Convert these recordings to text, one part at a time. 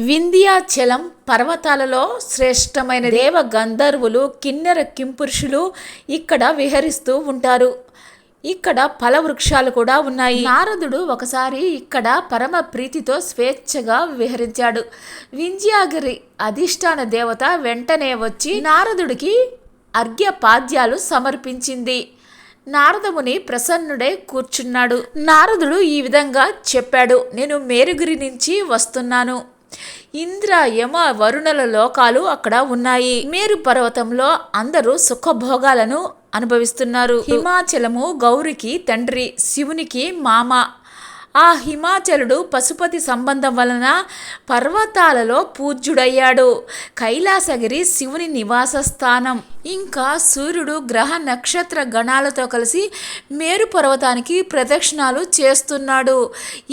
వింధ్యాచలం పర్వతాలలో శ్రేష్టమైన దేవ గంధర్వులు కిన్నెర కింపురుషులు ఇక్కడ విహరిస్తూ ఉంటారు. ఇక్కడ ఫల వృక్షాలు కూడా ఉన్నాయి. నారదుడు ఒకసారి ఇక్కడ పరమ ప్రీతితో స్వేచ్ఛగా విహరించాడు. వింధ్యాగిరి అధిష్టాన దేవత వెంటనే వచ్చి నారదుడికి అర్ఘ్యపాద్యాలు సమర్పించింది. నారదముని ప్రసన్నుడై కూర్చున్నాడు. నారదుడు ఈ విధంగా చెప్పాడు, నేను మేరుగిరి నుంచి వస్తున్నాను. ఇంద్ర యమ వరుణల లోకాలు అక్కడ ఉన్నాయి. మేరు పర్వతంలో అందరూ సుఖభోగాలను అనుభవిస్తున్నారు. హిమాచలము గౌరికి తండ్రి, శివునికి మామ. ఆ హిమాచలుడు పశుపతి సంబంధం వలన పర్వతాలలో పూజ్యుడయ్యాడు. కైలాసగిరి శివుని నివాస స్థానం. ఇంకా సూర్యుడు గ్రహ నక్షత్ర గణాలతో కలిసి మేరు పర్వతానికి ప్రదక్షిణాలు చేస్తున్నాడు.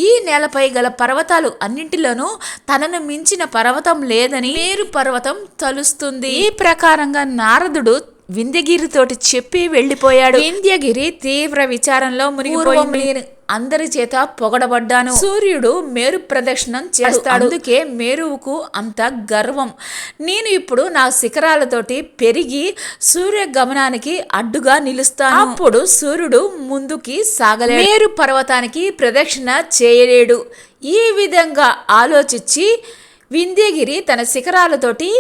ఈ నేలపై గల పర్వతాలు అన్నింటిలోనూ తనను మించిన పర్వతం లేదని మేరు పర్వతం తలుస్తుంది. ఈ ప్రకారంగా నారదుడు వింధ్యగిరితోటి చెప్పి వెళ్ళిపోయాడు. వింధ్యగిరి తీవ్ర విచారంలో మునిగిపోయింది. అందరి చేత పొగడబడ్డాను. సూర్యుడు మేరు ప్రదక్షిణం చేస్తాడు, అందుకే మేరువుకు అంత గర్వం. నేను ఇప్పుడు నా శిఖరాలతోటి పెరిగి సూర్య గమనానికి అడ్డుగా నిలుస్తాను. అప్పుడు సూర్యుడు ముందుకి సాగలేడు, మేరు పర్వతానికి ప్రదక్షిణ చేయలేడు. ఈ విధంగా ఆలోచించి వింధ్యగిరి తన శిఖరాలతోటి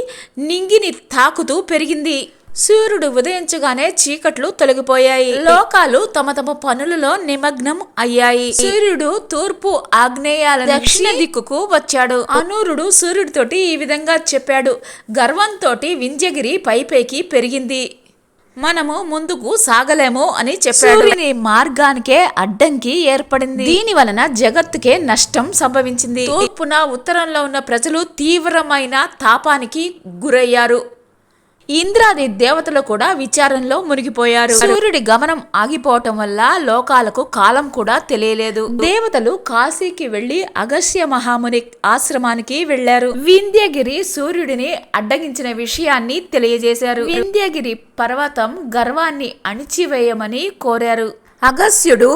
నింగిని తాకుతూ పెరిగింది. సూర్యుడు ఉదయించగానే చీకట్లు తొలగిపోయాయి. లోకాలు తమ తమ పనులలో నిమగ్నం అయ్యాయి. సూర్యుడు తూర్పు ఆగ్నేయాల దక్షిణ దిక్కుకు వచ్చాడు. అనూరుడు సూర్యుడితోటి ఈ విధంగా చెప్పాడు, గర్వంతో వింధ్యగిరి పైపైకి పెరిగింది, మనము ముందుకు సాగలేము అని చెప్పాడు. సూర్యుని మార్గానికే అడ్డంకి ఏర్పడింది. దీని వలన జగత్తుకే నష్టం సంభవించింది. తూర్పున ఉత్తరంలో ఉన్న ప్రజలు తీవ్రమైన తాపానికి గురయ్యారు. ఇంద్రాది దేవతలు కూడా విచారంలో మునిగిపోయారు. సూర్యుడి గమనం ఆగిపోవటం వల్ల లోకాలకు కాలం కూడా తెలియలేదు. దేవతలు కాశీకి వెళ్లి అగస్త్య మహాముని ఆశ్రమానికి వెళ్లారు. వింధ్యగిరి సూర్యుడిని అడ్డగించిన విషయాన్ని తెలియజేశారు. వింధ్యగిరి పర్వతం గర్వాన్ని అణిచివేయమని కోరారు. అగస్త్యుడు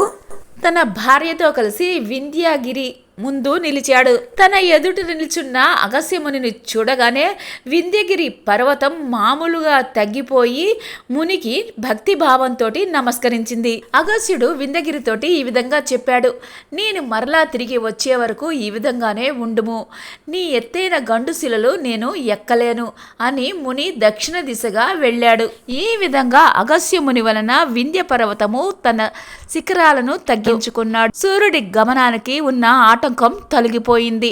తన భార్యతో కలిసి వింధ్యగిరి ముందు నిలిచాడు. తన ఎదుట నిలుచున్న అగస్త్యమునిని చూడగానే వింధ్యగిరి పర్వతం మామూలుగా తగ్గిపోయి మునికి భక్తి భావంతో నమస్కరించింది. అగస్త్యుడు వింధ్యగిరితోటి ఈ విధంగా చెప్పాడు, నేను మరలా తిరిగి వచ్చే వరకు ఈ విధంగానే ఉండుము. నీ ఎత్తైన గండుశిలలు నేను ఎక్కలేను అని ముని దక్షిణ దిశగా వెళ్ళాడు. ఈ విధంగా అగస్త్యముని వలన వింధ్య పర్వతము తన శిఖరాలను తగ్గించుకున్నాడు. సూర్యుడి గమనానికి ఉన్న ఆటంకం తొలగిపోయింది.